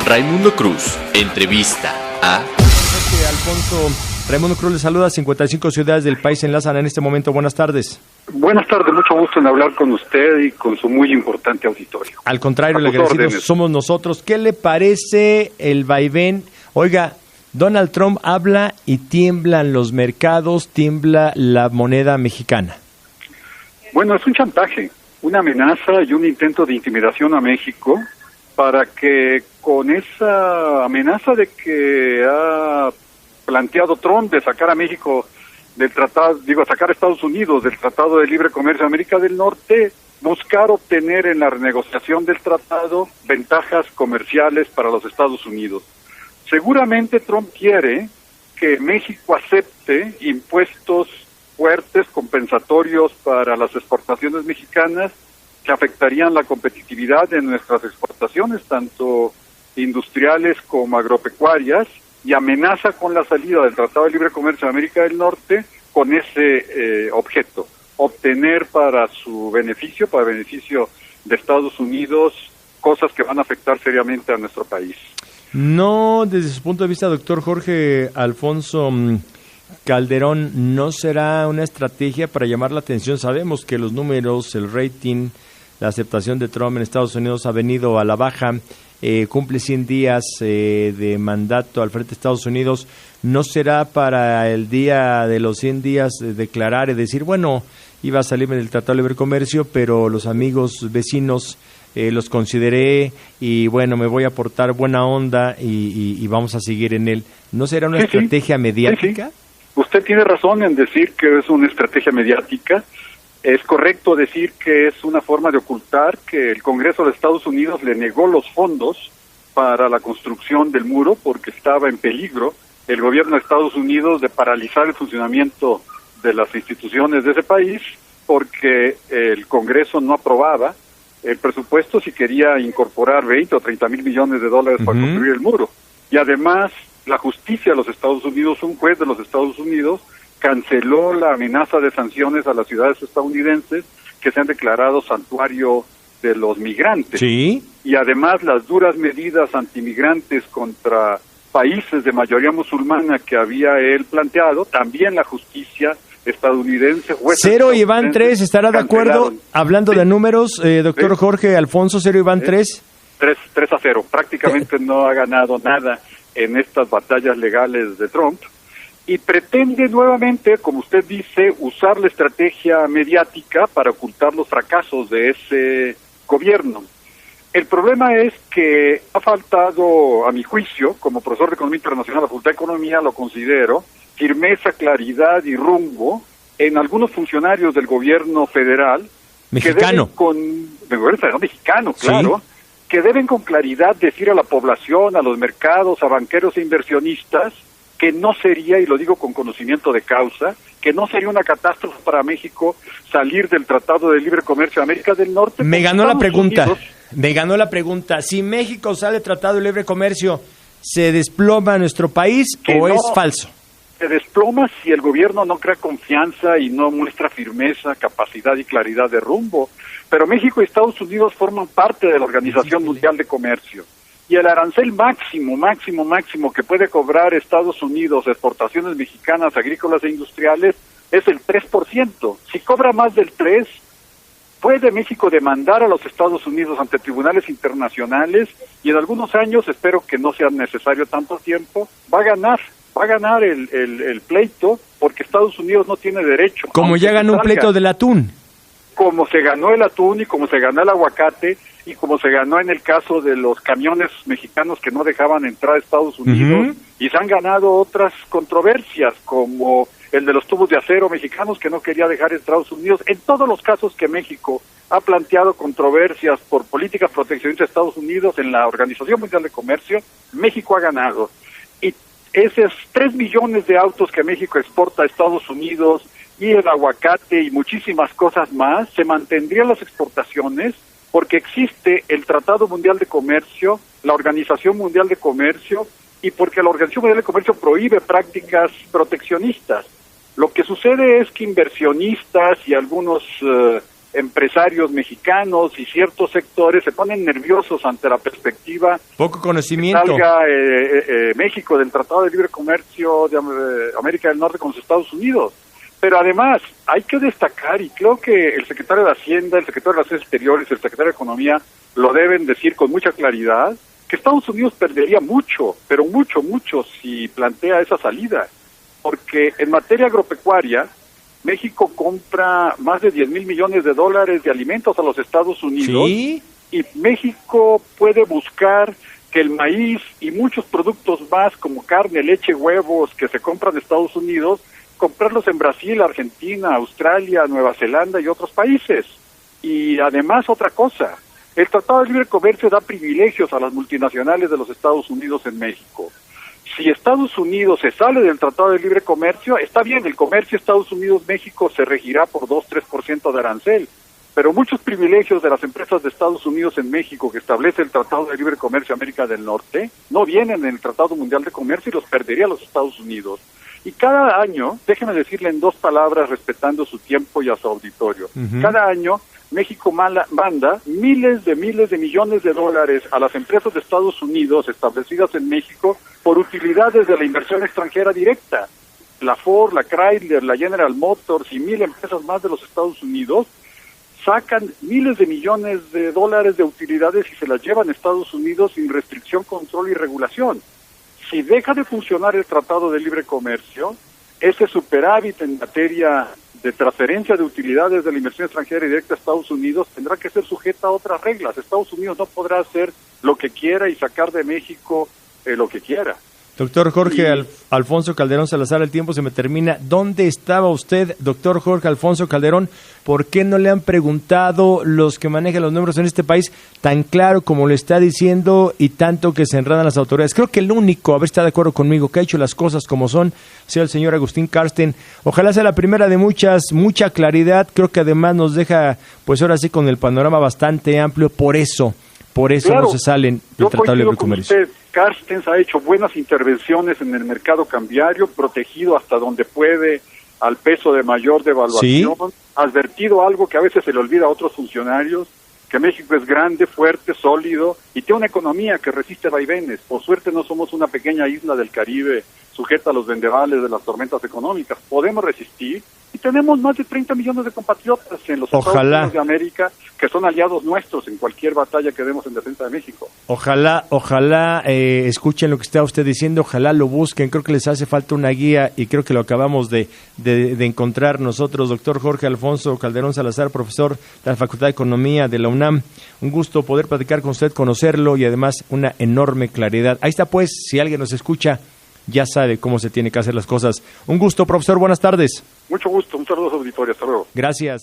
Raimundo Cruz, entrevista a... Alfonso, Raimundo Cruz le saluda. 55 ciudades del país se enlazan en este momento. Buenas tardes. Buenas tardes, mucho gusto en hablar con usted y con su muy importante auditorio. Al contrario, le agradecidos somos nosotros. ¿Qué le parece el vaivén? Oiga, Donald Trump habla y tiemblan los mercados, tiembla la moneda mexicana. Bueno, es un chantaje, una amenaza y un intento de intimidación a México para que con esa amenaza de que ha planteado Trump de sacar a México del tratado, sacar a Estados Unidos del Tratado de Libre Comercio de América del Norte, buscar obtener en la renegociación del tratado ventajas comerciales para los Estados Unidos. Seguramente Trump quiere que México acepte impuestos fuertes, compensatorios para las exportaciones mexicanas, que afectarían la competitividad de nuestras exportaciones, tanto industriales como agropecuarias, y amenaza con la salida del Tratado de Libre Comercio de América del Norte con ese objeto, obtener para su beneficio, para beneficio de Estados Unidos, cosas que van a afectar seriamente a nuestro país. No, desde su punto de vista, doctor Jorge Alfonso Calderón, ¿no será una estrategia para llamar la atención? Sabemos que los números, el rating, la aceptación de Trump en Estados Unidos ha venido a la baja, cumple 100 días de mandato al frente de Estados Unidos. ¿No será para el día de los 100 días declarar y decir, bueno, iba a salirme del Tratado de Libre Comercio, pero los amigos vecinos los consideré y bueno, me voy a portar buena onda y vamos a seguir en él? ¿No será una estrategia mediática? Sí. Usted tiene razón en decir que es una estrategia mediática. Es correcto decir que es una forma de ocultar que el Congreso de Estados Unidos le negó los fondos para la construcción del muro porque estaba en peligro el gobierno de Estados Unidos de paralizar el funcionamiento de las instituciones de ese país porque el Congreso no aprobaba el presupuesto si quería incorporar 20 o 30 mil millones de dólares para construir el muro. Y además, la justicia de los Estados Unidos, un juez de los Estados Unidos, canceló la amenaza de sanciones a las ciudades estadounidenses que se han declarado santuario de los migrantes. Sí. Y además las duras medidas antimigrantes contra países de mayoría musulmana que había él planteado, también la justicia estadounidense. Cero y van 3, ¿estará de acuerdo? Hablando de números, doctor Jorge Alfonso, 0 y van 3. 3-0, prácticamente no ha ganado nada en estas batallas legales de Trump. Y pretende nuevamente, como usted dice, usar la estrategia mediática para ocultar los fracasos de ese gobierno. El problema es que ha faltado, a mi juicio, como profesor de Economía Internacional de la Facultad de Economía, lo considero, firmeza, claridad y rumbo en algunos funcionarios del gobierno federal. Mexicano. Del gobierno federal mexicano, claro. Sí. Que deben con claridad decir a la población, a los mercados, a banqueros e inversionistas, que no sería, y lo digo con conocimiento de causa, que no sería una catástrofe para México salir del Tratado de Libre Comercio de América del Norte. Me ganó la pregunta. Si México sale del Tratado de Libre Comercio, ¿se desploma nuestro país o es falso? Se desploma si el gobierno no crea confianza y no muestra firmeza, capacidad y claridad de rumbo. Pero México y Estados Unidos forman parte de la Organización Mundial de Comercio. Y el arancel máximo que puede cobrar Estados Unidos, exportaciones mexicanas, agrícolas e industriales, es el 3%. Si cobra más del 3%, puede México demandar a los Estados Unidos ante tribunales internacionales y en algunos años, espero que no sea necesario tanto tiempo, va a ganar el pleito porque Estados Unidos no tiene derecho. Como ya ganó un pleito del atún. Como se ganó el atún y como se ganó el aguacate y como se ganó en el caso de los camiones mexicanos que no dejaban entrar a Estados Unidos, y se han ganado otras controversias como el de los tubos de acero mexicanos que no quería dejar en Estados Unidos. En todos los casos que México ha planteado controversias por políticas proteccionistas de Estados Unidos en la Organización Mundial de Comercio, México ha ganado. Y esos 3 millones de autos que México exporta a Estados Unidos y el aguacate y muchísimas cosas más, se mantendrían las exportaciones porque existe el Tratado Mundial de Comercio, la Organización Mundial de Comercio, y porque la Organización Mundial de Comercio prohíbe prácticas proteccionistas. Lo que sucede es que inversionistas y algunos empresarios mexicanos y ciertos sectores se ponen nerviosos ante la perspectiva poco que conocimiento. salga México del Tratado de Libre Comercio de América del Norte con los Estados Unidos. Pero además hay que destacar, y creo que el secretario de Hacienda, el secretario de Relaciones Exteriores, el secretario de Economía lo deben decir con mucha claridad, que Estados Unidos perdería mucho, pero mucho, mucho, si plantea esa salida. Porque en materia agropecuaria, México compra más de 10 mil millones de dólares de alimentos a los Estados Unidos. ¿Sí? Y México puede buscar que el maíz y muchos productos más como carne, leche, huevos que se compran de Estados Unidos, comprarlos en Brasil, Argentina, Australia, Nueva Zelanda y otros países. Y además otra cosa, el Tratado de Libre Comercio da privilegios a las multinacionales de los Estados Unidos en México. Si Estados Unidos se sale del Tratado de Libre Comercio, está bien, el comercio Estados Unidos-México se regirá por 2-3% de arancel, pero muchos privilegios de las empresas de Estados Unidos en México que establece el Tratado de Libre Comercio América del Norte no vienen en el Tratado Mundial de Comercio y los perdería los Estados Unidos. Y cada año, déjeme decirle en 2 palabras respetando su tiempo y a su auditorio, cada año México manda miles de millones de dólares a las empresas de Estados Unidos establecidas en México por utilidades de la inversión extranjera directa. La Ford, la Chrysler, la General Motors y 1,000 empresas más de los Estados Unidos sacan miles de millones de dólares de utilidades y se las llevan a Estados Unidos sin restricción, control y regulación. Si deja de funcionar el Tratado de Libre Comercio, ese superávit en materia de transferencia de utilidades de la inversión extranjera directa a Estados Unidos tendrá que ser sujeta a otras reglas. Estados Unidos no podrá hacer lo que quiera y sacar de México lo que quiera. Doctor Jorge Alfonso Calderón Salazar, el tiempo se me termina. ¿Dónde estaba usted, doctor Jorge Alfonso Calderón? ¿Por qué no le han preguntado los que manejan los números en este país tan claro como lo está diciendo y tanto que se enredan las autoridades? Creo que el único, a ver si está de acuerdo conmigo, que ha hecho las cosas como son, sea el señor Agustín Carsten. Ojalá sea la primera de mucha claridad. Creo que además nos deja, pues ahora sí, con el panorama bastante amplio. Por eso claro, no se salen del Tratado de Libre Comercio. Carstens ha hecho buenas intervenciones en el mercado cambiario, protegido hasta donde puede al peso de mayor devaluación, ¿sí? Advertido algo que a veces se le olvida a otros funcionarios, que México es grande, fuerte, sólido y tiene una economía que resiste vaivenes. Por suerte no somos una pequeña isla del Caribe sujeta a los vendavales de las tormentas económicas. Podemos resistir y tenemos más de 30 millones de compatriotas en los Estados Unidos de América que son aliados nuestros en cualquier batalla que demos en defensa de México. Ojalá escuchen lo que está usted diciendo, ojalá lo busquen. Creo que les hace falta una guía y creo que lo acabamos de encontrar nosotros. Doctor Jorge Alfonso Calderón Salazar, profesor de la Facultad de Economía de la UNAM. Un gusto poder platicar con usted, conocerlo y además una enorme claridad. Ahí está pues, si alguien nos escucha, ya sabe cómo se tiene que hacer las cosas. Un gusto, profesor, buenas tardes. Mucho gusto, un saludo a su auditorio, hasta luego. Gracias.